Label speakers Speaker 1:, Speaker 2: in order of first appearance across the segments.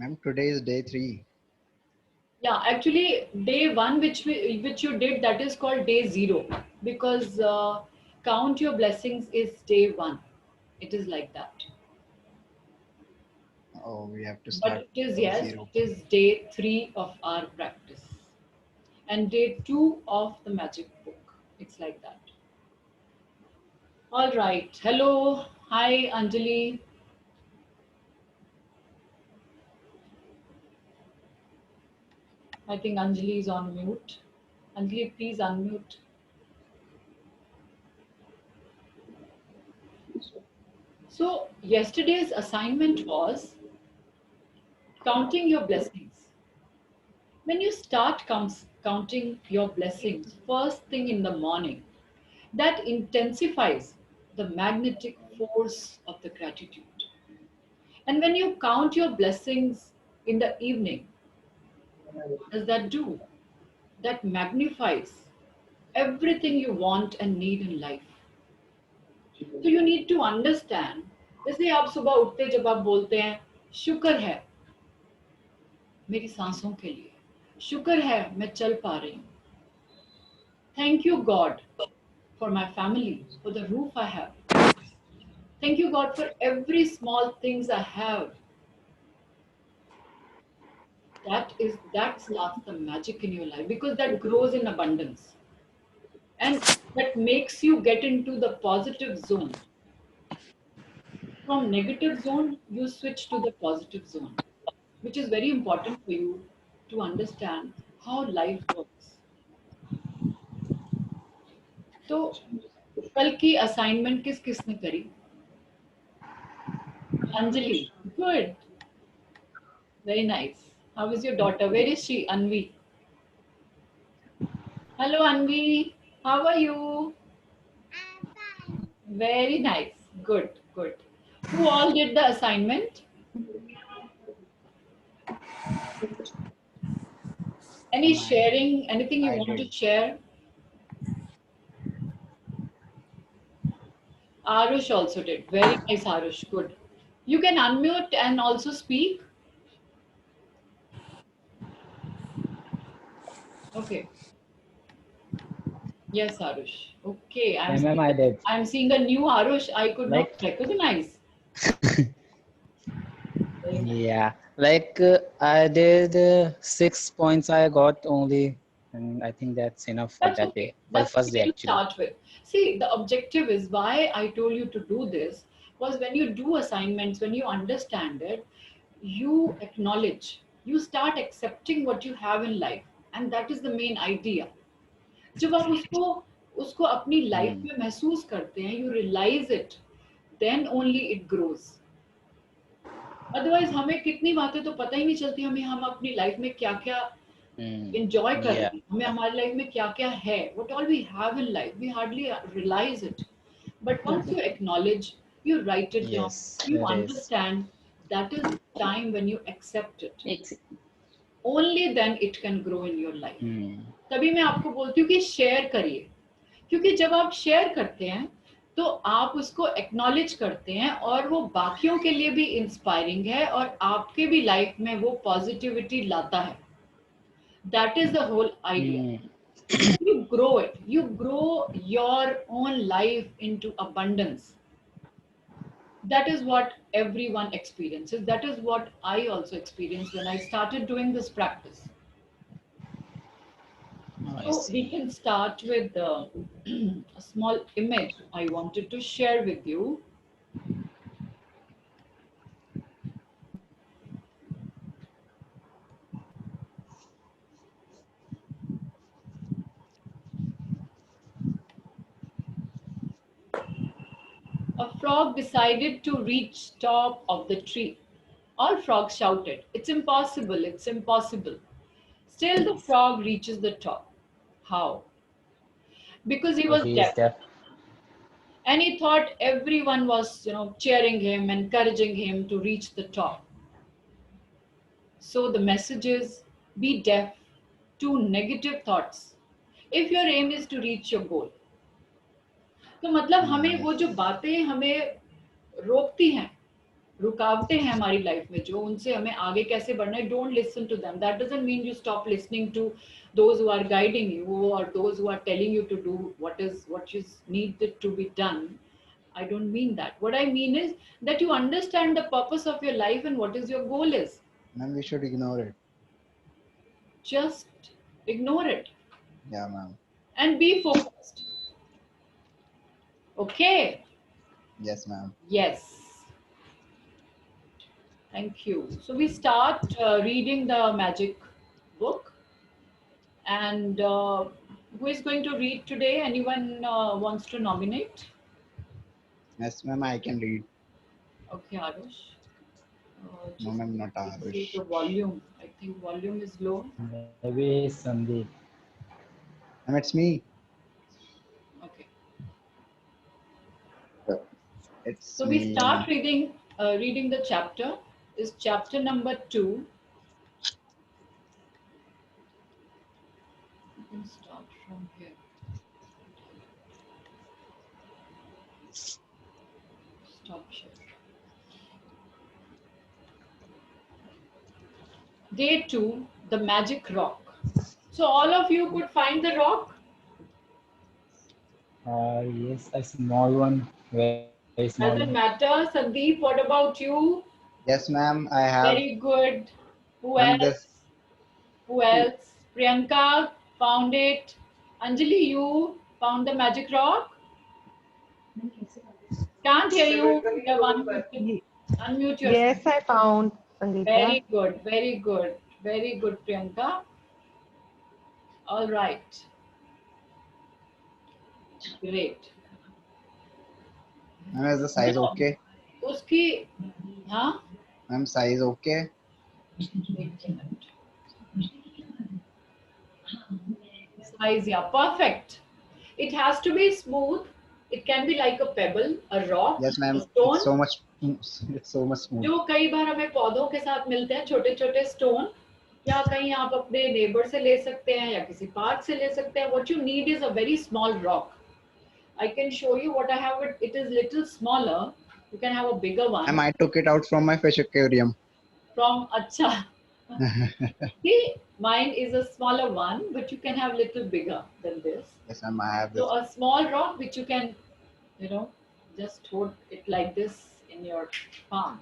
Speaker 1: Ma'am, today is day 3.
Speaker 2: Yeah, actually, day one, which you did, that is called day zero, because count your blessings is day one. It is like that.
Speaker 1: Oh, we have to
Speaker 2: But
Speaker 1: start
Speaker 2: it is,
Speaker 1: from
Speaker 2: yes,
Speaker 1: zero.
Speaker 2: it is day three of our practice and day two of the magic book. It's like that. All right. Hello. Hi, Anjali. I think Anjali is on mute. Anjali, please unmute. So, yesterday's assignment was counting your blessings. When you start counting your blessings first thing in the morning, that intensifies the magnetic force of the gratitude. And when you count your blessings in the evening, what does that do? That magnifies everything you want and need in life. So you need to understand, जैसे आप सुबह उठते जब आप बोलते हैं शुक्र है मेरी सांसों के लिए, शुक्र है मैं चल पा रही हूँ, thank you God for my family, for the roof I have. Thank you, God, for every small things I have. That starts the magic in your life because that grows in abundance and that makes you get into the positive zone. From negative zone, you switch to the positive zone, which is very important for you to understand how life works. तो कल की assignment किस किसने करी? Anjali. Good. Very nice. How is your daughter? Where is she? Anvi. Hello, Anvi. How are you? Very nice. Good, good. Who all did the assignment? Any
Speaker 1: My,
Speaker 2: sharing? Anything you
Speaker 1: I
Speaker 2: want to
Speaker 1: did.
Speaker 2: share? Arush also did. Very nice, Arush. Good. You can unmute and also speak. Okay. Yes, Arush. Okay.
Speaker 3: Yeah, ma'am, I did.
Speaker 2: I'm seeing a new Arush. I could not
Speaker 3: Like,
Speaker 2: recognize. Very nice.
Speaker 3: yeah, like I did 6 points I got only, and I think that's enough for
Speaker 2: That's
Speaker 3: that
Speaker 2: okay.
Speaker 3: day, for the
Speaker 2: That's
Speaker 3: first day
Speaker 2: okay to
Speaker 3: actually.
Speaker 2: start with. See, the objective is why I told you to do this was when you do assignments, when you understand it, you acknowledge, you start accepting what you have in life, and that is the main idea. जब आप उसको उसको अपनी life
Speaker 3: Hmm.
Speaker 2: में महसूस करते हैं, you realize it, then only it grows. Otherwise हमें कितनी बातें तो पता ही नहीं चलती हमें हम अपनी लाइफ में क्या क्या
Speaker 3: Hmm.
Speaker 2: enjoy कर
Speaker 3: Yeah.
Speaker 2: रहे हैं, हमें हमारी लाइफ में क्या क्या है, what all we have in life, we hardly realize it. But once you acknowledge, you write it down,
Speaker 3: Yes,
Speaker 2: you
Speaker 3: it is.
Speaker 2: understand, that is the time when you accept it.
Speaker 4: Ex-
Speaker 2: Only then it can grow in your life.
Speaker 3: Hmm.
Speaker 2: तभी मैं आपको बोलती हूँ कि share करिए, क्योंकि जब आप शेयर करते हैं तो आप उसको एक्नॉलेज करते हैं और वो बाकियों के लिए भी इंस्पायरिंग है और आपके भी लाइफ में वो पॉजिटिविटी लाता है. That is the whole idea.
Speaker 3: Hmm.
Speaker 2: You grow it. You grow your own life into abundance. That is what everyone experiences. That is what I also experienced when I started doing this practice.
Speaker 3: Oh, I
Speaker 2: So we
Speaker 3: see.
Speaker 2: can start with a small image I wanted to share with you. A frog decided to reach top of the tree. All frogs shouted, "It's impossible, it's impossible." Still the frog reaches the top. How? Because he
Speaker 3: Because
Speaker 2: was
Speaker 3: he is
Speaker 2: deaf.
Speaker 3: deaf.
Speaker 2: And he thought everyone was, cheering him, encouraging him to reach the top. So the message is be deaf to negative thoughts if your aim is to reach your goal. तो मतलब हमें
Speaker 3: Hmm.
Speaker 2: वो जो बातें हमें रोकती हैं, रुकावटें हैं हमारी लाइफ में जो उनसे हमें आगे कैसे बढ़ना है, don't listen to them. That doesn't mean you stop listening to those who are guiding you or those who are telling you to do what is needed to be done. I don't mean that. What I mean is that you understand the purpose of your life and what is your goal is.
Speaker 1: Ma'am, we should ignore it.
Speaker 2: Just ignore it
Speaker 1: Yeah, ma'am.
Speaker 2: and be focused. Okay.
Speaker 1: Yes, ma'am.
Speaker 2: Yes. Thank you. So we start reading the magic book. And who is going to read today? Anyone wants to nominate?
Speaker 1: Yes, ma'am, I can read.
Speaker 2: Okay, Arush.
Speaker 1: No,
Speaker 2: Just
Speaker 1: ma'am, not
Speaker 2: see
Speaker 1: Arush.
Speaker 2: the volume. I think volume is low.
Speaker 3: Maybe Sandeep.
Speaker 1: Ma'am, it's me.
Speaker 2: Okay.
Speaker 1: It's
Speaker 2: So we
Speaker 1: me.
Speaker 2: start reading the chapter. Is chapter number 2. You can start from here. Stop share. Day 2, the magic rock. So all of you could find the rock?
Speaker 3: Yes, a small one, very small one.
Speaker 2: Doesn't matter. Sandeep, what about you?
Speaker 1: Yes, ma'am, I have.
Speaker 2: Very good. Who
Speaker 1: Ma'am,
Speaker 2: else?
Speaker 1: this.
Speaker 2: Who else? Priyanka found it. Anjali, you found the magic rock? Can't hear you. You have unmuted. Unmute yourself.
Speaker 4: Yes, I found Sangeeta.
Speaker 2: Very good. Very good. Very good, Priyanka. All right. Great.
Speaker 1: Ma'am, is the size
Speaker 2: No.
Speaker 1: okay?
Speaker 2: उसकी हाँ
Speaker 1: Ma'am, size okay?
Speaker 2: एक minute size, yeah, perfect. It has to be smooth. It can be like a pebble, a rock,
Speaker 1: Yes, ma'am.
Speaker 2: a stone.
Speaker 1: It's so much. It's so much smooth.
Speaker 2: जो कई बार हमें पौधों के साथ मिलते हैं, छोटे छोटे स्टोन, या कहीं आप अपने नेबर से ले सकते हैं या किसी पार्क से ले सकते हैं. What you need is a very small rock. I can show you what I have. It is little smaller. You can have a bigger one.
Speaker 1: Ma'am, I took it out from my fish aquarium.
Speaker 2: From acha. See, mine is a smaller one, but you can have little bigger than this.
Speaker 1: Yes, ma'am, I have this.
Speaker 2: So a small rock which you can, just hold it like this in your palm,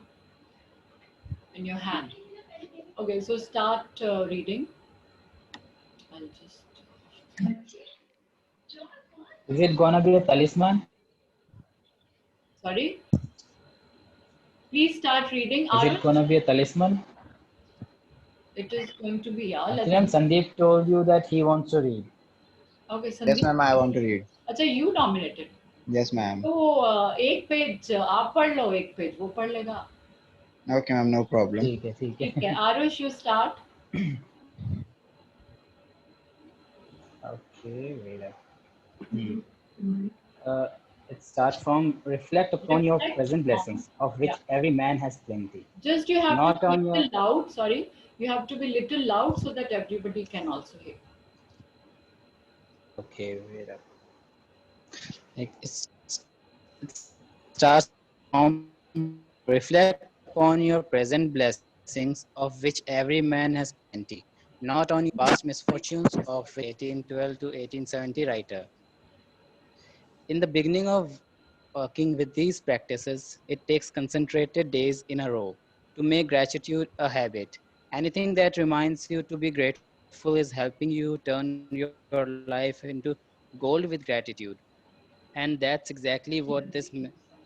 Speaker 2: in your hand. Okay, so start reading. I'll just.
Speaker 3: Is it gonna be a talisman?
Speaker 2: Sorry. Please start reading.
Speaker 3: Is it gonna be a talisman?
Speaker 2: It is going to be, yeah.
Speaker 3: Actually, ma'am, Sandeep told you that he wants to read.
Speaker 2: Okay,
Speaker 1: Yes,
Speaker 2: Sandeep.
Speaker 1: ma'am, I want to read.
Speaker 2: अच्छा, you nominated.
Speaker 1: Yes, ma'am.
Speaker 2: तो एक page आप पढ़ लो, एक page वो पढ़ लेगा.
Speaker 1: Okay, ma'am, no problem.
Speaker 3: ठीक है, ठीक
Speaker 2: ठीक
Speaker 3: है.
Speaker 2: है. Arush, you start.
Speaker 3: Okay, wait up. It starts from reflect upon your
Speaker 2: Reflect
Speaker 3: present
Speaker 2: on-
Speaker 3: blessings, of which
Speaker 2: yeah.
Speaker 3: every man has plenty.
Speaker 2: Just you have
Speaker 3: Not
Speaker 2: to
Speaker 3: on
Speaker 2: be
Speaker 3: your-
Speaker 2: little loud. Sorry, you have to be little loud so that everybody can also hear.
Speaker 3: Okay, wait up. It starts from reflect upon your present blessings, of which every man has plenty, not on your past misfortunes of 1812 to 1870 writer. In the beginning of working with these practices, it takes concentrated days in a row to make gratitude a habit. Anything that reminds you to be grateful is helping you turn your life into gold with gratitude. And that's exactly what this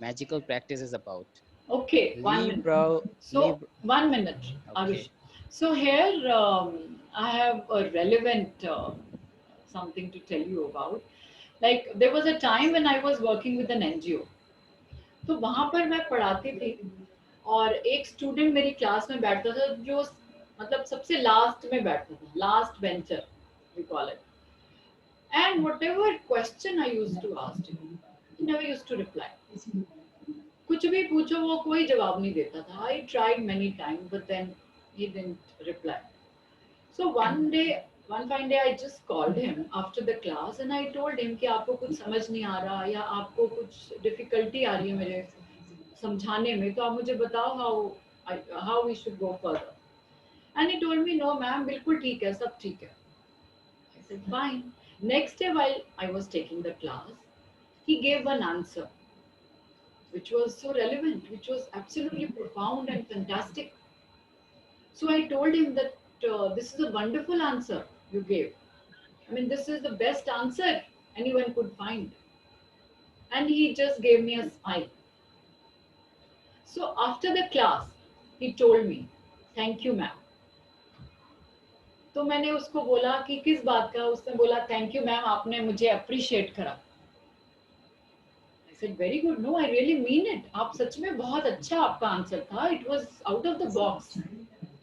Speaker 3: magical practice is about.
Speaker 2: Okay, 1 minute. So 1 minute,
Speaker 3: Okay.
Speaker 2: Arush. So here I have a relevant something to tell you about. Like there was a time when I was working with an NGO. तो वहाँ पर मैं पढ़ाती थी और एक student मेरी class में बैठता था जो मतलब सबसे लास्ट में बैठता था, last bencher we call it. And whatever question I used to ask him, he never used to reply. कुछ भी पूछो वो कोई जवाब नहीं देता था. I tried many times, but then he didn't reply. So one fine day, I just called him after the class and I told him कि आपको कुछ समझ नहीं आ रहा या आपको कुछ difficulty आ रही है मेरे समझाने में, तो आप मुझे बताओ how we should go further. And he told me, no ma'am, बिल्कुल ठीक है, सब ठीक है. I said, fine. Next day, while I was taking the class, he gave one answer which was so relevant, which was absolutely profound and fantastic. So I told him that this is a wonderful answer you gave. I mean, this is the best answer anyone could find. And he just gave me a smile. So after the class, he told me, thank you, ma'am. तो मैंने उसको बोला कि किस बात का. उसने बोला, थैंक यू मैम, आपने मुझे अप्रिशिएट करा. I said, very good. No, I really mean it. आप सच में बहुत अच्छा आपका आंसर था. It was out of the box.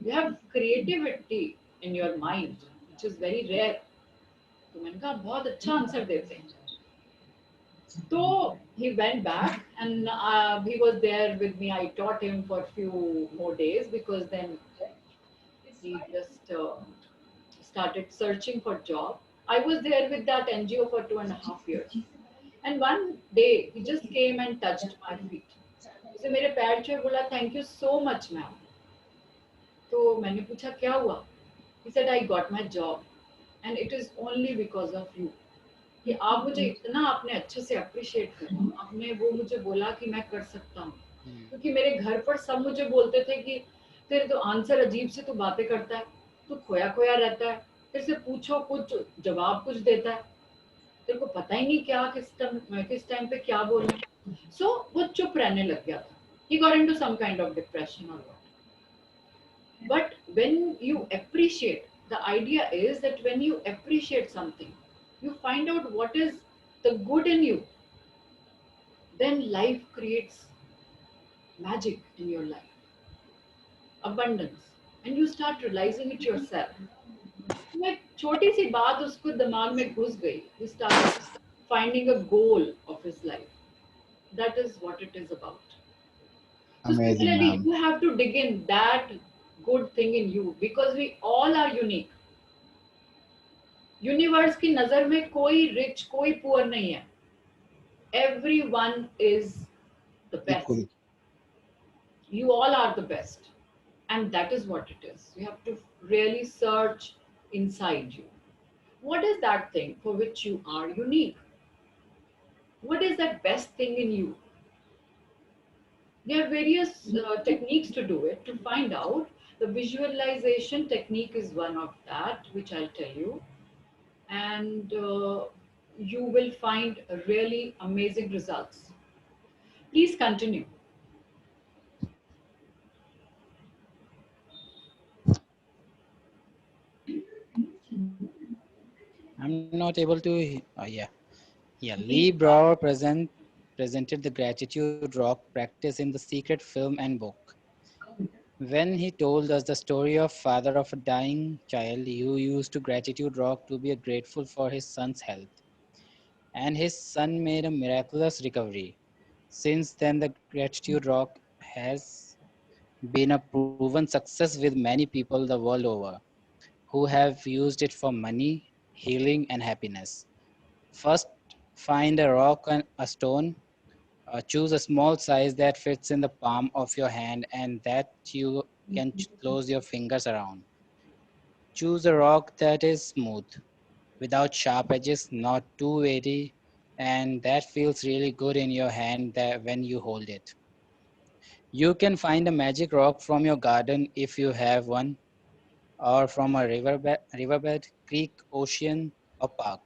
Speaker 2: You have creativity in your mind, which is very rare. तो मैंने कहा, बहुत अच्छा आंसर देते हैं. So he went back and he was there with me. I taught him for a few more days because then he just started searching for job. I was there with that NGO for 2.5 years. And one day he just came and touched my feet. उसे मेरे पैर छुए, बोला thank you so much ma'am. तो मैंने पूछा क्या हुआ. He said, I got my job and it is only because of you. कि आप मुझे इतना आपने अच्छे से अप्रिशिएट करा, आपने वो मुझे बोला कि मैं कर सकता हूँ. क्योंकि मेरे घर पर सब मुझे बोलते थे कि तेरे तो आंसर अजीब से तू बातें करता है, तू खोया खोया रहता है, तेरे से पूछो कुछ जवाब कुछ देता है, तेरे को पता ही नहीं क्या किस टाइम पे क्या बोलना है. सो वो चुप रहने लग गया था. He got into some kind of depression or what. But when you appreciate, the idea is that when you appreciate something, you find out what is the good in you, then life creates magic in your life, abundance, and you start realizing it yourself. तो एक छोटी सी बात उसको दिमाग में घुस गई. He started finding a goal of his life. That is what it is about. So
Speaker 1: Amazing,
Speaker 2: similarly,
Speaker 1: ma'am.
Speaker 2: you have to dig in that good thing in you because we all are unique. Universe की नजर में कोई rich कोई poor नहीं है. Everyone is the best.
Speaker 1: Equal.
Speaker 2: You all are the best. And that is what it is. You have to really search inside you. What is that thing for which you are unique? What is that best thing in you? There are various techniques to do it, to find out. The visualization technique is one of that, which I'll tell you. And you will find really amazing results. Please continue.
Speaker 3: I'm not able to. Yeah. Yeah. Lee Brower presented the gratitude rock practice in the Secret film and book. When he told us the story of father of a dying child who used to gratitude rock to be grateful for his son's health, and his son made a miraculous recovery. Since then, the gratitude rock has been a proven success with many people the world over who have used it for money, healing, and happiness. First, find a rock and a stone. Choose a small size that fits in the palm of your hand and that you can close your fingers around. Choose a rock that is smooth, without sharp edges, not too weighty, and that feels really good in your hand that when you hold it. You can find a magic rock from your garden if you have one, or from a riverbed, creek, ocean, or park.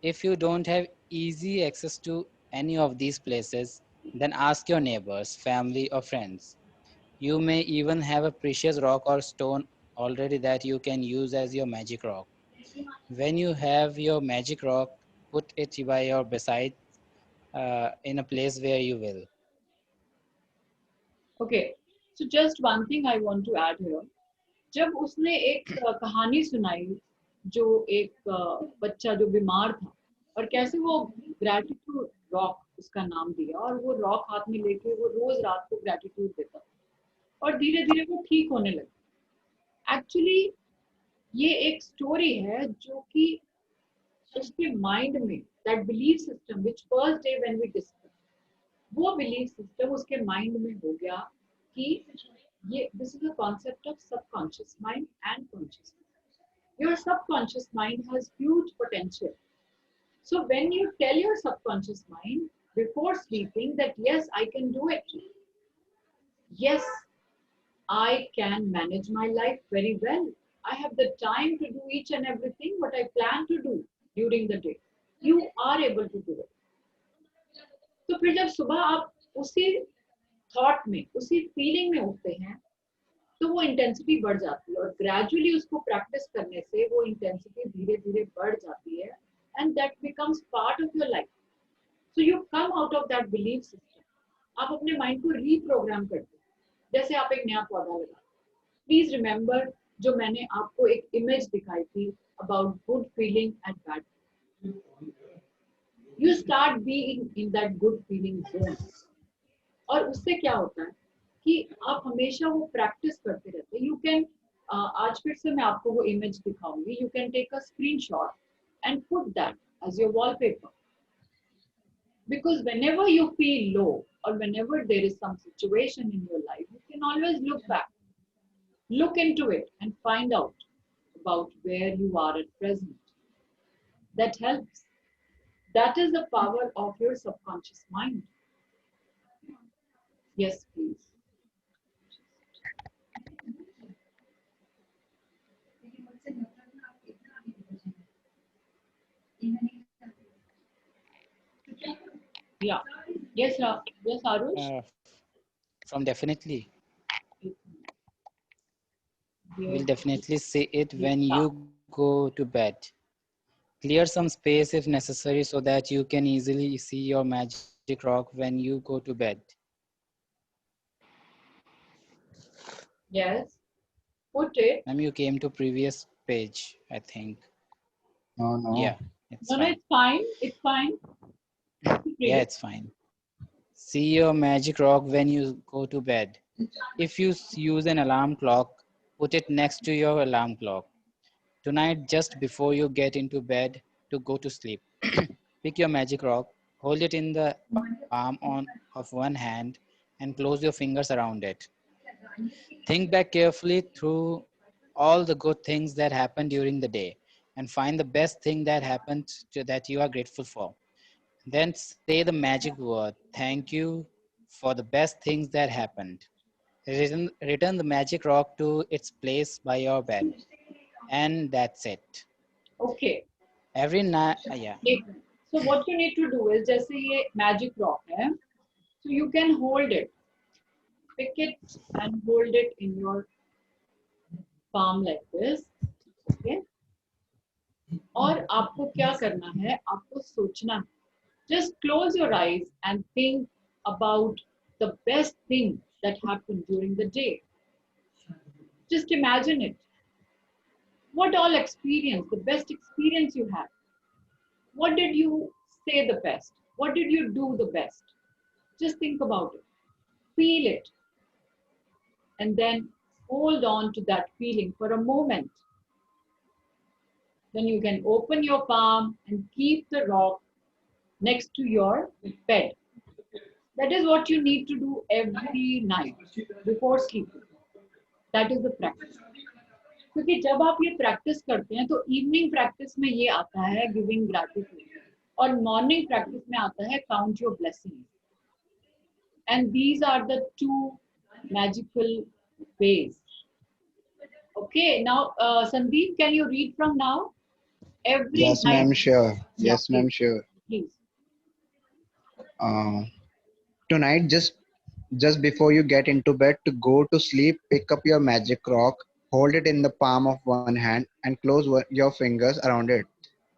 Speaker 3: If you don't have easy access to any of these places, then ask your neighbors, family, or friends. You may even have a precious rock or stone already that you can use as your magic rock. When you have your magic rock, put it by your beside in a place where you will.
Speaker 2: Okay. So just one thing I want to add here. जब उसने एक कहानी सुनाई, जो एक बच्चा जो बीमार था और कैसे वो ग्रेटिट्यूड रॉक उसका नाम दिया और वो रॉक हाथ में लेके वो रोज रात को ग्रेटिट्यूड देता और धीरे धीरे वो ठीक होने लगा. एक्चुअली ये एक स्टोरी है जो कि उसके माइंड में that belief system which first day when we discuss वो बिलीफ सिस्टम उसके माइंड में हो गया कि ये this is a concept of subconscious mind and conscious mind. Your subconscious mind has huge potential. So when you tell your subconscious mind before sleeping that yes, I can do it. Yes, I can manage my life very well. I have the time to do each and everything what I plan to do during the day. You are able to do it. तो फिर जब सुबह आप उसी thought में उसी feeling में उठते हैं तो वो इंटेंसिटी बढ़ जाती है और ग्रेजुअली उसको प्रैक्टिस करने से वो इंटेंसिटी धीरे धीरे बढ़ जाती है and that becomes part of your life. So you come out of that belief system. आप अपने माइंड को रीप्रोग्राम करते हैं. जैसे आप एक नया पौधा लगा, प्लीज रिमेंबर जो मैंने आपको एक इमेज दिखाई थी about good feeling and bad. You start being in that good feeling zone. और उससे क्या होता है कि आप हमेशा वो प्रैक्टिस करते रहते हैं. यू कैन आज फिर से मैं आपको वो इमेज दिखाऊंगी. You can take a screenshot and put that as your wallpaper. Because whenever you feel low or whenever there is some situation in your life, you can always look back, look into it and find out about where you are at present. That helps. That is the power of your subconscious mind. Yes, please. Yeah. Yes, yes, Arush.
Speaker 3: From definitely.
Speaker 2: Yes.
Speaker 3: We'll definitely say it when
Speaker 2: Yeah.
Speaker 3: you go to bed. Clear some space if necessary so that you can easily see your magic rock when you go to bed.
Speaker 2: Yes. Put it.
Speaker 3: Ma'am, you came to previous page, I think.
Speaker 1: No, no.
Speaker 3: Yeah, it's
Speaker 2: No, no,
Speaker 3: fine.
Speaker 2: it's fine. It's fine. Read
Speaker 3: Yeah,
Speaker 2: it.
Speaker 3: it's fine. See your magic rock when you go to bed. If you use an alarm clock, put it next to your alarm clock. Tonight, just before you get into bed to go to sleep, pick your magic rock, hold it in the palm of one hand, and close your fingers around it. Think back carefully through all the good things that happened during the day and find the best thing that happened that you are grateful for. Then say the magic word, thank you for the best things that happened. Return the magic rock to its place by your bed. And that's it.
Speaker 2: Okay.
Speaker 3: Every night, yeah.
Speaker 2: So what you need to do is जैसे ये magic rock है, so you can hold it, pick it and hold it in your palm like this, okay? और आपको क्या करना है? आपको सोचना है. Just close your eyes and think about the best thing that happened during the day. Just imagine it. What all experience, the best experience you had? What did you say the best? What did you do the best? Just think about it. Feel it. And then hold on to that feeling for a moment. Then you can open your palm and keep the rock next to your bed. That is what you need to do every night before sleeping. That is the practice. क्योंकि जब आप ये practice करते हैं तो evening practice में ये आता है गिविंग ग्रैटिट्यूड और मॉर्निंग प्रैक्टिस में आता है count your blessings. And these are the two magical ways. Okay, now Sandeep, can you read from now? Every
Speaker 1: Yes,
Speaker 2: night.
Speaker 1: ma'am, sure.
Speaker 2: Yeah,
Speaker 1: Yes, ma'am,
Speaker 2: please,
Speaker 1: sure.
Speaker 2: please.
Speaker 1: Uh, Tonight, just before you get into bed to go to sleep, pick up your magic rock, hold it in the palm of one hand, and close your fingers around it.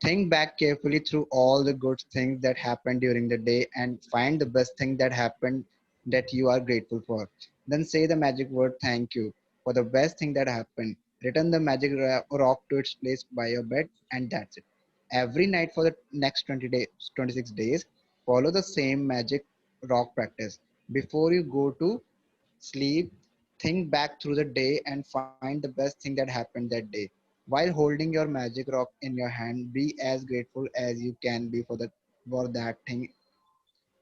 Speaker 1: Think back carefully through all the good things that happened during the day and find the best thing that happened that you are grateful for. Then say the magic word thank you for the best thing that happened. Return the magic rock to its place by your bed, and that's it. Every night for the next 20 days, 26 days, follow the same magic rock practice. Before you go to sleep, think back through the day and find the best thing that happened that day. While holding your magic rock in your hand, be as grateful as you can be for that thing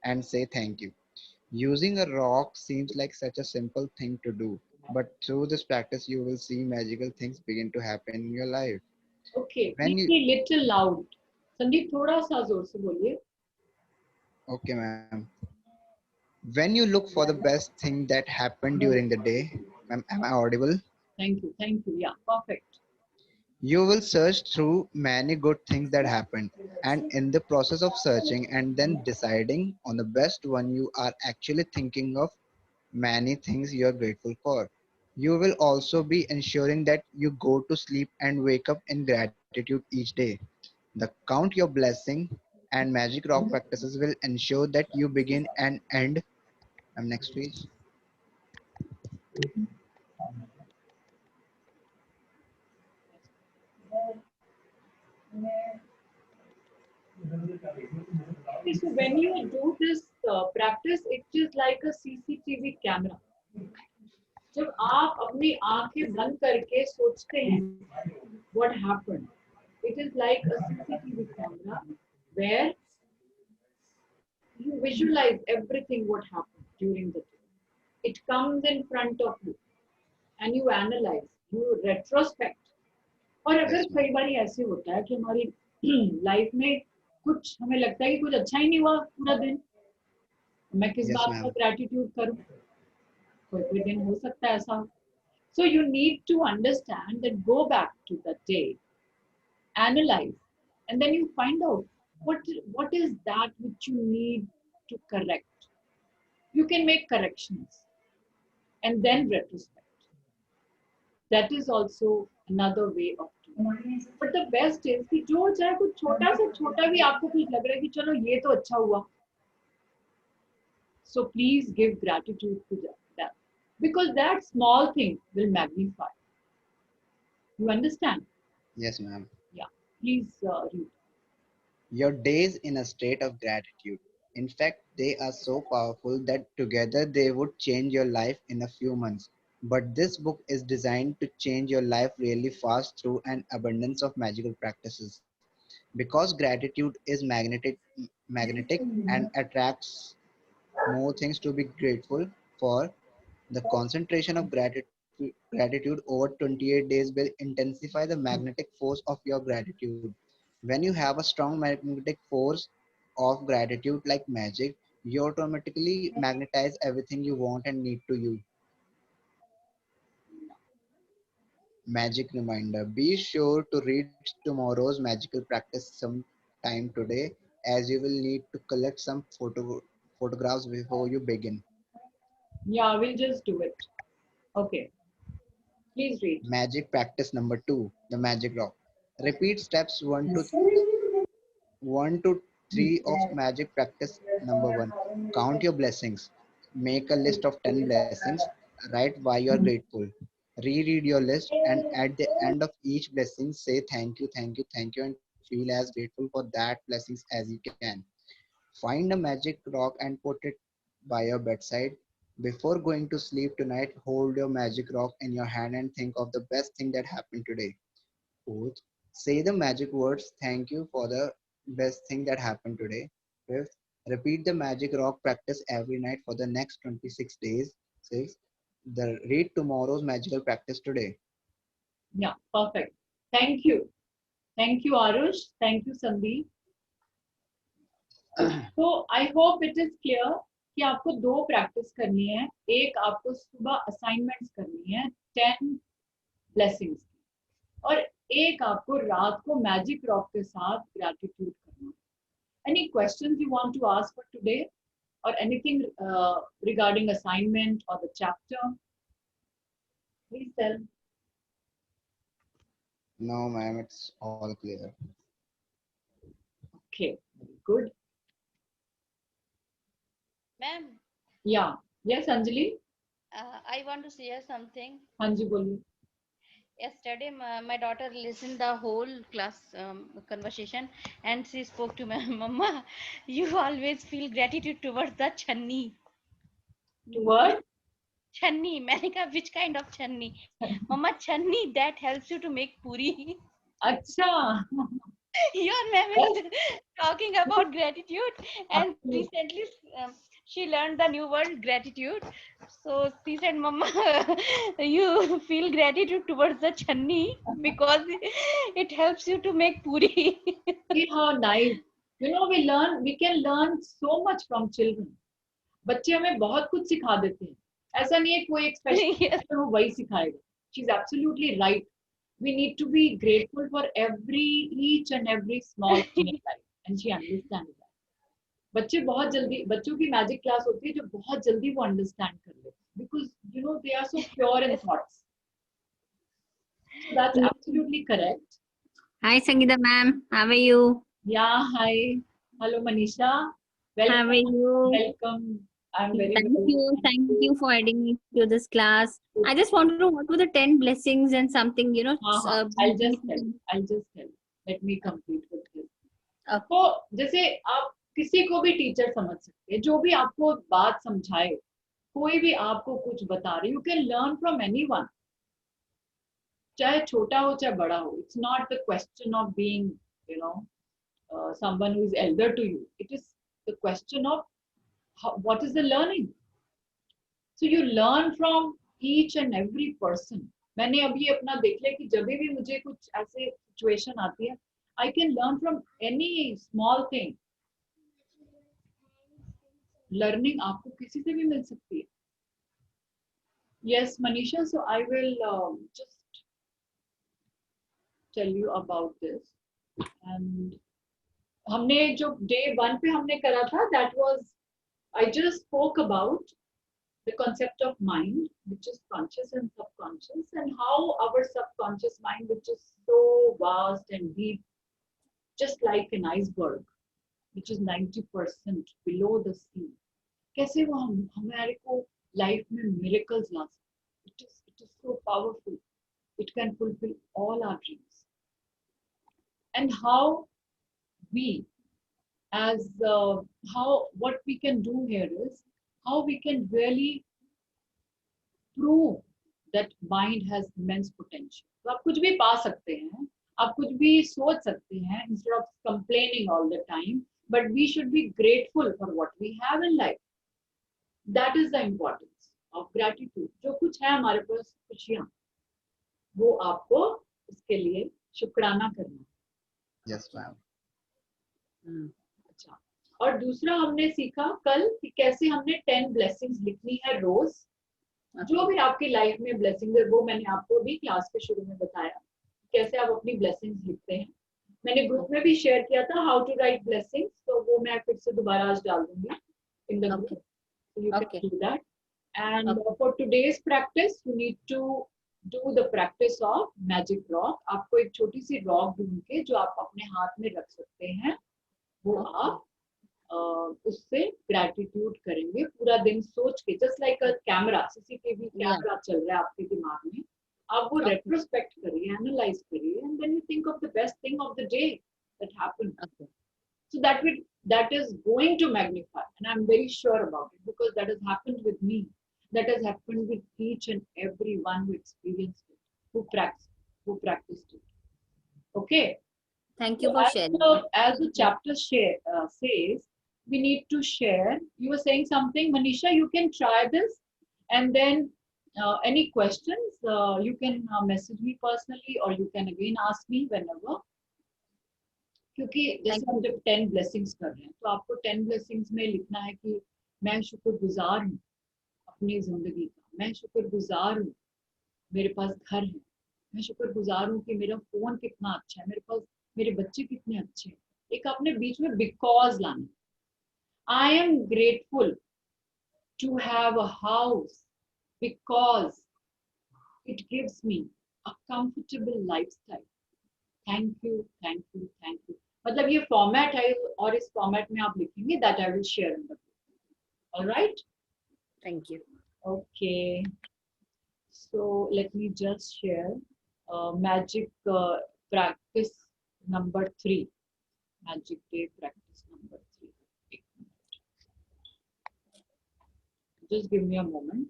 Speaker 1: and say thank you. Using a rock seems like such a simple thing to do, but through this practice, you will see magical things begin to happen in your life.
Speaker 2: Okay,
Speaker 1: When
Speaker 2: please
Speaker 1: you,
Speaker 2: be little loud. Sandeep थोड़ा सा जोर से बोलिए.
Speaker 1: okay, ma'am. When you look for the best thing that happened during the day, ma'am, am I audible?
Speaker 2: Thank you, thank you. Yeah, perfect.
Speaker 1: You will search through many good things that happened, and in the process of searching and then deciding on the best one, you are actually thinking of many things you are grateful for. You will also be ensuring that you go to sleep and wake up in gratitude each day. The count your blessing and magic rock practices will ensure that you begin and end. Next page.
Speaker 2: Okay, so when you do this practice, it is like a CCTV camera. जब आप अपनी आंखें बंद करके सोचते हैं what happened, it is like a CCTV camera where you visualize everything what happened during the day. It comes in front of you and you analyze, you retrospect. और अगर
Speaker 1: Yes, ma'am.
Speaker 2: कई बार ऐसे होता है कि हमारी लाइफ में कुछ हमें लगता है कि कुछ अच्छा ही नहीं हुआ पूरा दिन, मैं किस
Speaker 1: Yes,
Speaker 2: बात का
Speaker 1: ma'am.
Speaker 2: ग्रेटिट्यूड करूं, कोई कोई दिन हो सकता है ऐसा. So you need to understand that go back to the day, analyze, and then you find out what is that which you need to correct. You can make corrections and then retrospect. That is also another way of doing it. But the best is कि जो चाहे कुछ छोटा से छोटा भी आपको कुछ लग रहा है कि चलो ये तो अच्छा हुआ. So please give gratitude to that because that small thing will magnify. You understand?
Speaker 1: Yes, ma'am.
Speaker 2: Yeah. Please read.
Speaker 1: Your days in a state of gratitude. In fact, they are so powerful that together they would change your life in a few months. But this book is designed to change your life really fast through an abundance of magical practices. Because gratitude is magnetic and attracts more things to be grateful for, the concentration of gratitude over 28 days will intensify the magnetic force of your gratitude. When you have a strong magnetic force of gratitude like magic, you automatically magnetize everything you want and need to you. Magic reminder: be sure to read tomorrow's magical practice sometime today, as you will need to collect some photographs before you begin.
Speaker 2: Yeah, we'll just do it. Okay. Please read.
Speaker 1: Magic practice number 2: the magic rock. Repeat steps 1 to 3 of magic practice number 1. Count your blessings. Make a list of 10 blessings. Write why you are grateful. Reread your list and at the end of each blessing say thank you and feel as grateful for that blessings as you can. Find a magic rock and put it by your bedside. Before going to sleep tonight, hold your magic rock in your hand and think of the best thing that happened today. Fourth, say the magic words thank you for the best thing that happened today. Fifth, repeat the magic rock practice every night for the next 26 days. Sixth, read tomorrow's magical practice today.
Speaker 2: Yeah, perfect. Thank you. Thank you, Arush. Thank you, Sandeep. तो I hope it is clear कि आपको दो practice करनी है. एक आपको सुबह assignments करनी है 10 ब्लेसिंग्स और एक आपको रात को मैजिक रॉक के साथ ग्रैटिट्यूड करना है. Any questions you want to ask for today or anything regarding assignment or the chapter, please tell.
Speaker 1: No, ma'am, it's all clear.
Speaker 2: Okay, good.
Speaker 5: Ma'am,
Speaker 2: Yeah. Yes, Anjali.
Speaker 5: I want to share something.
Speaker 2: हाँ जी बोलिए.
Speaker 5: Yesterday, my daughter listened the whole class conversation, and she spoke to my mama. You always feel gratitude towards the channi.
Speaker 2: Toward.
Speaker 5: Channi, मैंने कहा which kind of channi? Mama, channi that helps you to make puri.
Speaker 2: अच्छा.
Speaker 5: Your ma'am is talking about gratitude, and
Speaker 2: Absolutely.
Speaker 5: recently she learned the new word gratitude. So she said, Mama, you feel gratitude towards the channi because it helps you to make puri.
Speaker 2: See how nice. You know, we can learn so much from children. बच्चे हमें बहुत कुछ सिखा देते हैं. ऐसा नहीं है कोई एक स्पेशल
Speaker 5: Yes.
Speaker 2: टीचर वो वही सिखाएगा. She's absolutely right. We need to be grateful for each and every small thing in life, and she understands that. बच्चे बहुत जल्दी, बच्चों की मैजिक क्लास होती है जो बहुत जल्दी वो अंडरस्टैंड कर लेते हैं, because you know they are so pure in
Speaker 5: Yes.
Speaker 2: thoughts. So that's absolutely correct.
Speaker 6: Hi, Sangeeta ma'am. How are you?
Speaker 2: Yeah, hi. Hello, Manisha.
Speaker 6: How are
Speaker 2: Welcome.
Speaker 6: you?
Speaker 2: Welcome. I'm very
Speaker 6: Thank
Speaker 2: good.
Speaker 6: you. Thank you for adding me to this class. I just want to know what were the 10 blessings and something, you know.
Speaker 2: I'll just tell. Let me complete with this.
Speaker 6: Okay.
Speaker 2: तो जैसे आप किसी को भी teacher समझ सकते हैं, जो भी आपको बात समझाए, कोई भी आपको कुछ बता रहे, you can learn from anyone. चाहे छोटा हो चाहे बड़ा हो. It's not the question of being, you know, someone who is elder to you. It is the question of what is the learning. So you learn from each and every person. मैंने अभी अपना देख लिया कि जब भी मुझे कुछ ऐसे सिचुएशन आती है, I can learn from any small thing. Learning आपको किसी से भी मिल सकती है. Yes, Manisha. So I will just tell you about this. And हमने जो day 1 पे हमने करा था, that was, I just spoke about the concept of mind, which is conscious and subconscious, and how our subconscious mind, which is so vast and deep, just like an iceberg, which is 90% below the sea, कैसे वो हमारे को life में miracles ला सकते. It is so powerful. It can fulfill all our dreams. And how we, what we can do here is how we can really prove that mind has immense potential. तो आप कुछ भी पा सकते हैं, आप कुछ भी सोच सकते हैं, instead of complaining all the time, but we should be grateful for what we have in life. That is the importance of gratitude. जो कुछ है हमारे पास खुशियाँ, वो आपको उसके लिए शुक्राना करना.
Speaker 1: Yes, ma'am.
Speaker 2: अच्छा. और दूसरा हमने सीखा कल कि कैसे हमने 10 ब्लेसिंग्स लिखनी है रोज. जो भी आपकी लाइफ में ब्लेसिंग है वो मैंने आपको भी क्लास के शुरू में बताया कैसे आप अपनी ब्लेसिंग्स लिखते हैं. मैंने ग्रुप में भी शेयर किया था हाउ टू राइट ब्लेसिंग्स, तो वो मैं फिर से दोबारा आज डाल दूंगी in the group. So you can do that. And for today's practice, you need to do the practice of magic rock. आपको एक छोटी सी रॉक ढूंढ के जो आप अपने हाथ में रख सकते हैं, वो आप उससे ग्रैटिट्यूड करेंगे पूरा दिन सोच के. Just like a camera, CCTV camera चल रहा है आपके दिमाग में. आप वो रेट्रोस्पेक्ट करिए, एनालाइज करिए, and then you think of the best thing of the day that happened. So that is going to magnify, and I'm very sure about it because that has happened with me. That has happened with each and every one who experienced it, who practiced it. Okay.
Speaker 6: Thank you
Speaker 2: So
Speaker 6: for sharing.
Speaker 2: as the chapter says, we need to share. You were saying something, Manisha. You can try this, and then any questions you can message me personally, or you can again ask me whenever. क्योंकि जैसे हम जब 10 blessings कर रहे हैं तो आपको 10 blessings में लिखना है कि मैं शुक्रगुजार हूँ अपनी जिंदगी का, मैं शुक्रगुजार हूँ मेरे पास घर है, मैं शुक्रगुजार हूँ कि मेरा फोन कितना अच्छा है, मेरे पास मेरे बच्चे कितने अच्छे हैं. एक आपने बीच में बिकॉज लाना. I am grateful to have a house because it gives me a comfortable lifestyle. Thank you, thank you, thank you. मतलब ये फॉर्मेट है और इस फॉर्मेट में आप लिखेंगे. That I will share in the group. Alright,
Speaker 6: Thank you.
Speaker 2: Okay. So let me just share magic practice number 3. Magic day practice number 3. एक minute, just give me a moment.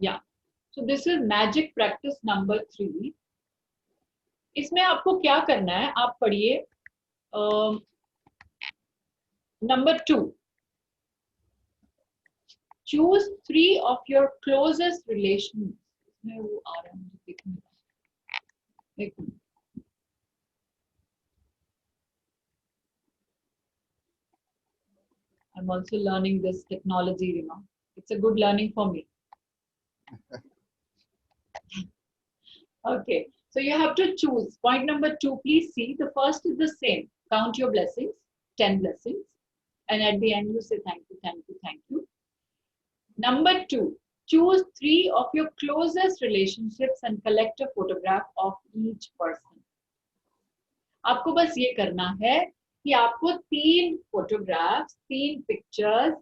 Speaker 2: या So this is magic practice number 3. इसमें आपको क्या करना है, आप पढ़िए. Number 2, choose 3 of your closest relations. इसमें वो आ रहा है, मुझे देखने दो। एक minute. I'm also learning this technology, you know. It's a good learning for me. Okay, so you have to choose. Point number 2, please see. The first is the same. Count your blessings, 10 blessings. And at the end, you say thank you, thank you, thank you. Number 2, choose 3 of your closest relationships and collect a photograph of each person. आपको बस ये करना है कि आपको 3 photographs, 3 pictures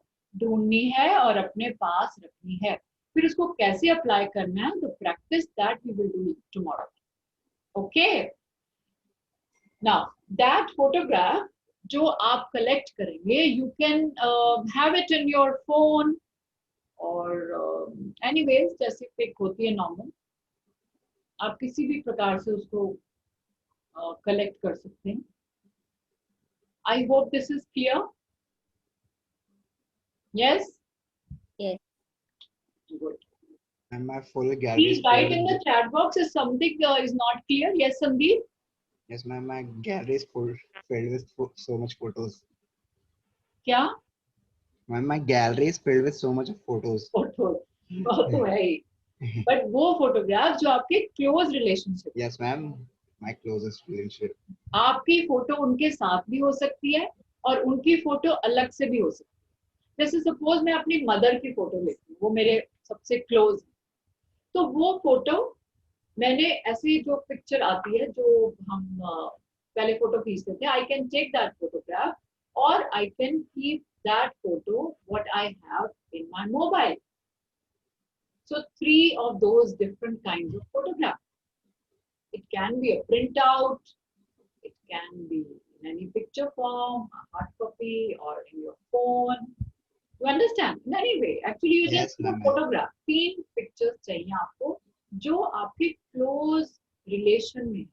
Speaker 2: ढूंढनी है और अपने पास रखनी है. फिर उसको कैसे अप्लाई करना है, the practice that we will do tomorrow. Okay. Now, that photograph जो आप collect करेंगे, you can have it in your phone or anyways, जैसे पिक होती है normal, आप किसी भी प्रकार से उसको collect कर सकते हैं. I hope this is clear. Yes?
Speaker 6: Yes.
Speaker 2: Good.
Speaker 1: And my full gallery
Speaker 2: Please
Speaker 1: is
Speaker 2: write
Speaker 1: filled
Speaker 2: in the
Speaker 1: with,
Speaker 2: chat box if something is not clear. Yes, Sandeep?
Speaker 1: yes, ma'am, my gallery is filled with so much photos.
Speaker 2: क्या?
Speaker 1: Ma'am, my gallery is filled with so much of photos.
Speaker 2: Photo. वो तो है ही. But वो photograph जो आपके close relationship.
Speaker 1: Yes, ma'am, my closest relationship.
Speaker 2: आपकी photo उनके साथ भी हो सकती है और उनकी फोटो अलग से भी हो सकती है. जैसे सपोज मैं अपनी मदर की फोटो लेती हूँ, वो मेरे सबसे क्लोज है, तो वो फोटो मैंने ऐसी जो पिक्चर आती है जो हम पहले फोटो खींचते थे, I can take that photograph और I can keep that photo what I have in my mobile. So 3 of those different kinds of photographs. It can be a printout, it can be in any picture form, a hard copy, or in your phone. You understand? In any way, actually, you
Speaker 1: Yes,
Speaker 2: just need a
Speaker 1: ma'am.
Speaker 2: photograph. 3 pictures चाहिए आपको जो आपके close relation में,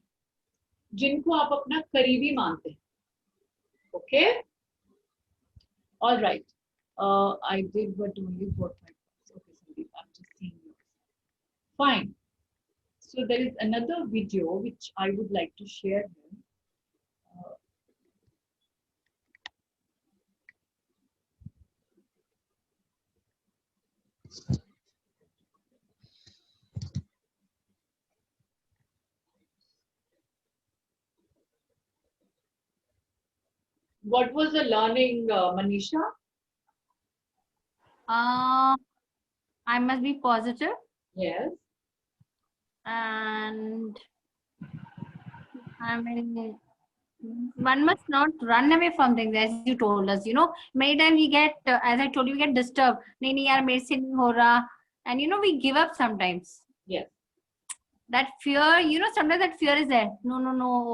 Speaker 2: जिनको आप अपना करीबी मानते हैं. Okay? All right. I did but only 4 5. Okay, Sandeep, I'm just seeing you. Fine. So there is another video which I would like to share here. What was the learning, Manisha?
Speaker 6: I must be positive
Speaker 2: Yes.
Speaker 6: and I mean, one must not run away from things as you told us. You know, many times we get, as I told you, we get disturbed. नहीं यार मेरे से नहीं हो रहा, and you know we give up sometimes.
Speaker 2: Yes.
Speaker 6: That fear, you know, sometimes that fear is there. No,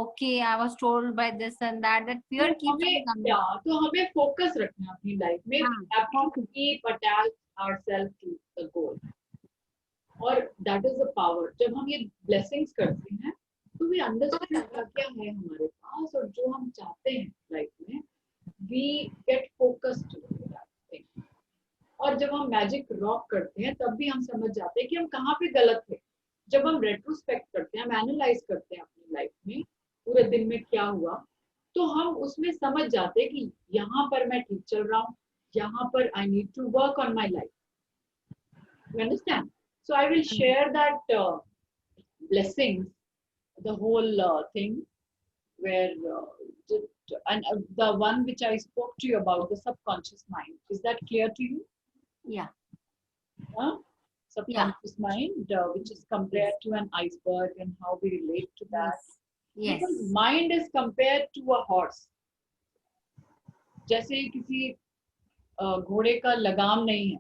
Speaker 6: okay, I was told by this and that. That fear keeps on
Speaker 2: हमें
Speaker 6: coming.
Speaker 2: क्या, तो हमें focus रखना है अपनी life में.
Speaker 6: हाँ.
Speaker 2: We have to keep attach ourselves to the goal. और that is the power. जब हम ये blessings करते हैं, तो we understand क्या है हमारे पास और जो हम चाहते हैं लाइफ में, we get focused to that thing. और जब हम मैजिक रॉक करते हैं, तब भी हम समझ जाते हैं कि हम कहाँ पे गलत थे. जब हम रेट्रोस्पेक्ट करते हैं, हम एनालाइज करते हैं अपनी लाइफ में पूरे दिन में क्या हुआ, तो हम उसमें समझ जाते हैं कि यहाँ पर मैं ठीक चल रहा हूँ, यहाँ पर I need to work on my life. You understand? So I will share that blessings, the whole thing, where the one which I spoke to you about, the subconscious mind. Is that clear to you?
Speaker 6: Yeah.
Speaker 2: Huh? Subconscious mind, which is compared to an iceberg and how we relate to that.
Speaker 6: Yes.
Speaker 2: Because mind is compared to a horse. जैसे किसी घोड़े का लगाम नहीं है.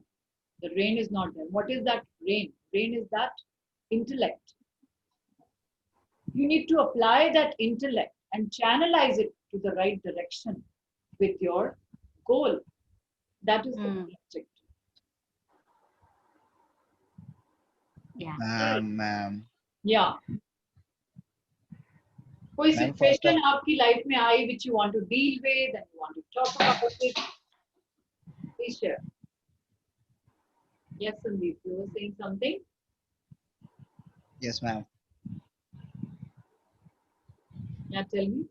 Speaker 2: The rein is not there. What is that rein? Rein is that intellect. You need to apply that intellect and channelize it to the right direction with your goal. That is the objective.
Speaker 6: Yeah.
Speaker 1: Ma'am.
Speaker 2: Yeah. कोई
Speaker 1: Ma'am, first of
Speaker 2: situation आपकी life में आई which you want to deal with and you want to talk about it, please share. Yes, Sandeep, you were saying something.
Speaker 1: yes, ma'am.
Speaker 2: Yeah, tell me.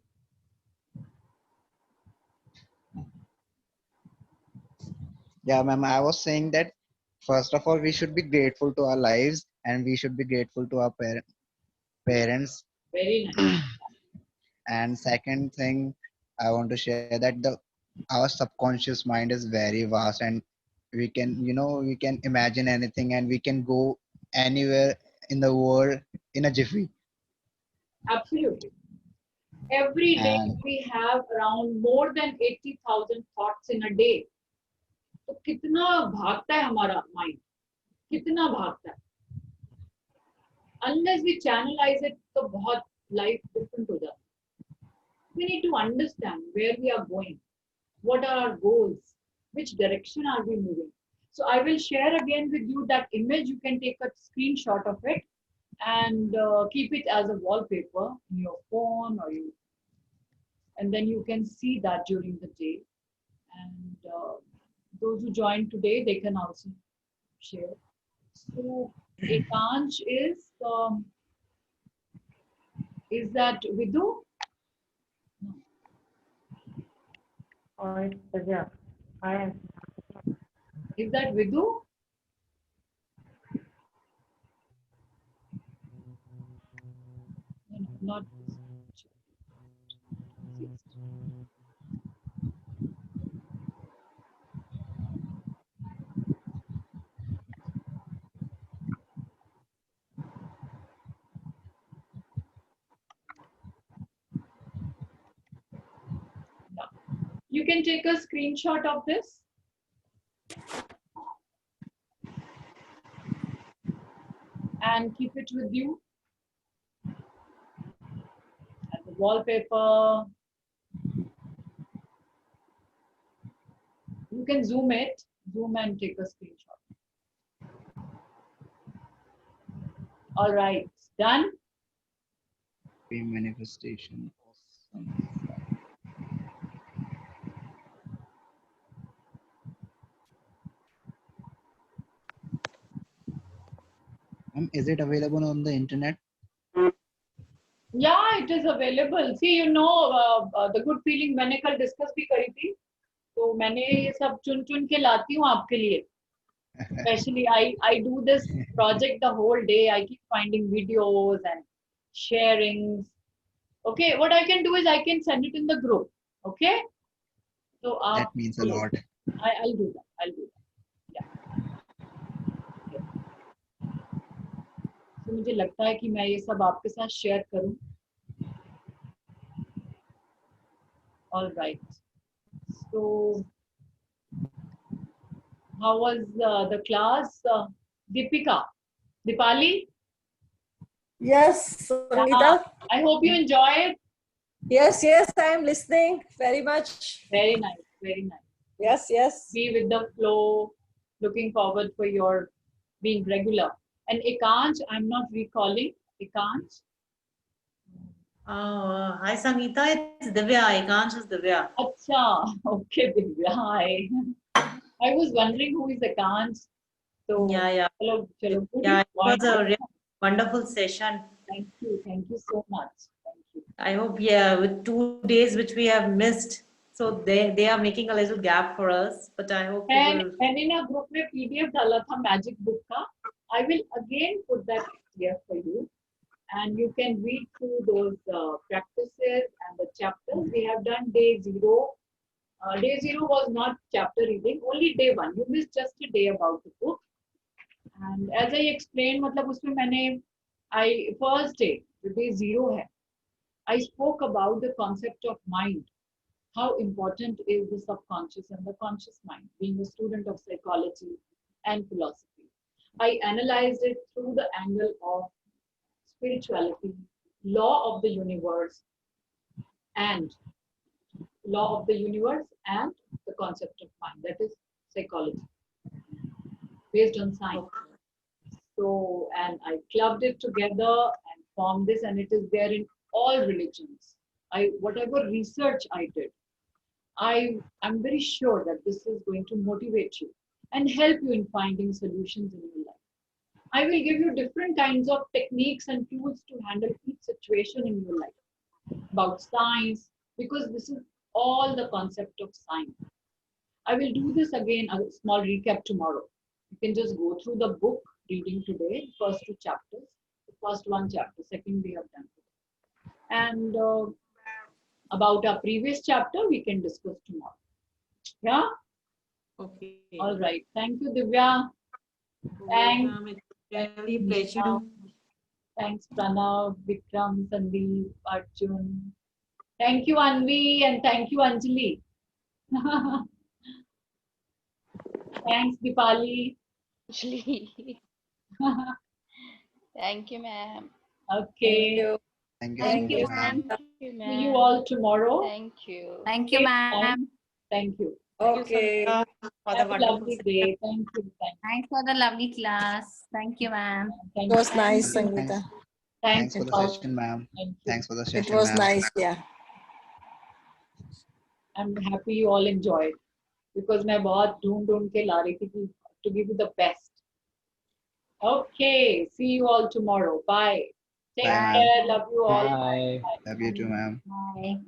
Speaker 1: Yeah, ma'am. I was saying that first of all, we should be grateful to our lives and we should be grateful to our parents.
Speaker 2: Very nice.
Speaker 1: And second thing, I want to share that the our subconscious mind is very vast and we can imagine anything and we can go anywhere in the world in a jiffy.
Speaker 2: Absolutely. Every day
Speaker 1: And
Speaker 2: we have around more than 80,000 thoughts in a day. तो कितना भागता है हमारा mind, कितना भागता है. Unless we channelize it, तो बहुत life different हो जाता है. We need to understand where we are going, what are our goals, which direction are we moving. So I will share again with you that image. You can take a screenshot of it and keep it as a wallpaper in your phone and then you can see that during the day. And those who joined today, they can also share. So Ekansh is that Vidu? No.
Speaker 4: Or it's Divya. I am.
Speaker 2: Is that Vidu? No, not this. No. You can take a screenshot of this and keep it with you as a wallpaper. You can zoom and take a screenshot. All right, done?
Speaker 1: be manifestation. Is it available on the internet?
Speaker 2: Yeah, it is available. See, the good feeling मैंने कल discuss भी करी थी. तो मैंने ये सब चुन चुन के लाती हूँ आपके लिए. Especially I do this project the whole day. I keep finding videos and sharings. Okay, what I can do is I can send it in the group. Okay. So
Speaker 1: That means a lot.
Speaker 2: I'll do that. I'll do that. Yeah. Okay. So मुझे लगता है कि मैं ये सब आपके साथ share करूँ. All right. So how was the class, Deepika? Dipali?
Speaker 7: Yes, Sangeeta.
Speaker 2: I hope you enjoy it.
Speaker 7: Yes, yes, I am listening very much.
Speaker 2: Very nice, very nice.
Speaker 7: Yes, yes.
Speaker 2: Be with the flow. Looking forward for your being regular. And Ekansh, I'm not recalling. Ekansh?
Speaker 8: Hi Sangeeta, it's Divya. Ekansh is Divya.
Speaker 2: Acha, okay, Divya. Hi. I was wondering who is Ekansh. So,
Speaker 8: Yeah.
Speaker 2: Chalo, chalo, good
Speaker 8: Yeah, it was
Speaker 2: point.
Speaker 8: a really wonderful session.
Speaker 2: Thank you so much. Thank you.
Speaker 8: I hope, with 2 days which we have missed, so they are making a little gap for us. But I hope we will.
Speaker 2: मैंने ना group में PDF डाला था magic book का. I will again put that here for you, and you can read through those practices and the chapters. We have done day 0. Day 0 was not chapter reading, only day 1. You missed just a day about the book. And as I explained, मतलब उसमें मैंने first day, the day 0 है. I spoke about the concept of mind. How important is the subconscious and the conscious mind, being a student of psychology and philosophy. I analyzed it through the angle of spirituality, law of the universe, and the concept of mind, that is psychology, based on science. So, and I clubbed it together and formed this, and it is there in all religions. Whatever research I did, I'm very sure that this is going to motivate you and help you in finding solutions in your life. I will give you different kinds of techniques and tools to handle each situation in your life about science, because this is all the concept of science. I will do this again, a small recap tomorrow. You can just go through the book reading today, first two chapters, the first one chapter, second we have done today. And about our previous chapter, we can discuss tomorrow. Yeah?
Speaker 8: Okay.
Speaker 2: All right. Thank you, Divya. Thanks.
Speaker 8: It's really pleasure.
Speaker 2: Thanks, Pranav, Vikram, Sandeep, Arjun. Thank you, Anvi, and thank you, Anjali. Thanks, Dipali.
Speaker 5: Actually, thank you, ma'am.
Speaker 2: Okay.
Speaker 1: Thank you so
Speaker 6: Thank
Speaker 1: much,
Speaker 6: you.
Speaker 1: ma'am.
Speaker 5: Thank you,
Speaker 2: See
Speaker 5: ma'am.
Speaker 2: you all tomorrow.
Speaker 5: Thank you.
Speaker 6: Thank you,
Speaker 2: Same
Speaker 6: ma'am.
Speaker 2: time. Thank you.
Speaker 7: Okay.
Speaker 8: For the
Speaker 2: Have a
Speaker 8: wonderful
Speaker 2: lovely day. Thank you.
Speaker 6: Thanks for the lovely class. Thank you, ma'am.
Speaker 2: Thank
Speaker 7: It was
Speaker 2: you.
Speaker 7: nice,
Speaker 2: Thank you.
Speaker 7: Sangeeta.
Speaker 2: Thanks,
Speaker 1: Thanks for the
Speaker 2: Paul.
Speaker 1: session, ma'am.
Speaker 2: Thank you.
Speaker 1: Thanks for the
Speaker 7: It
Speaker 1: session,
Speaker 7: was
Speaker 1: ma'am.
Speaker 7: nice, yeah.
Speaker 2: I'm happy you all enjoyed, because मैं बहुत ढूंढ के ला रही थी to give you the best. Okay. See you all tomorrow. Bye. Take
Speaker 1: Bye, ma'am.
Speaker 2: care. Love you all.
Speaker 3: Bye.
Speaker 1: Love you too, ma'am.
Speaker 6: Bye.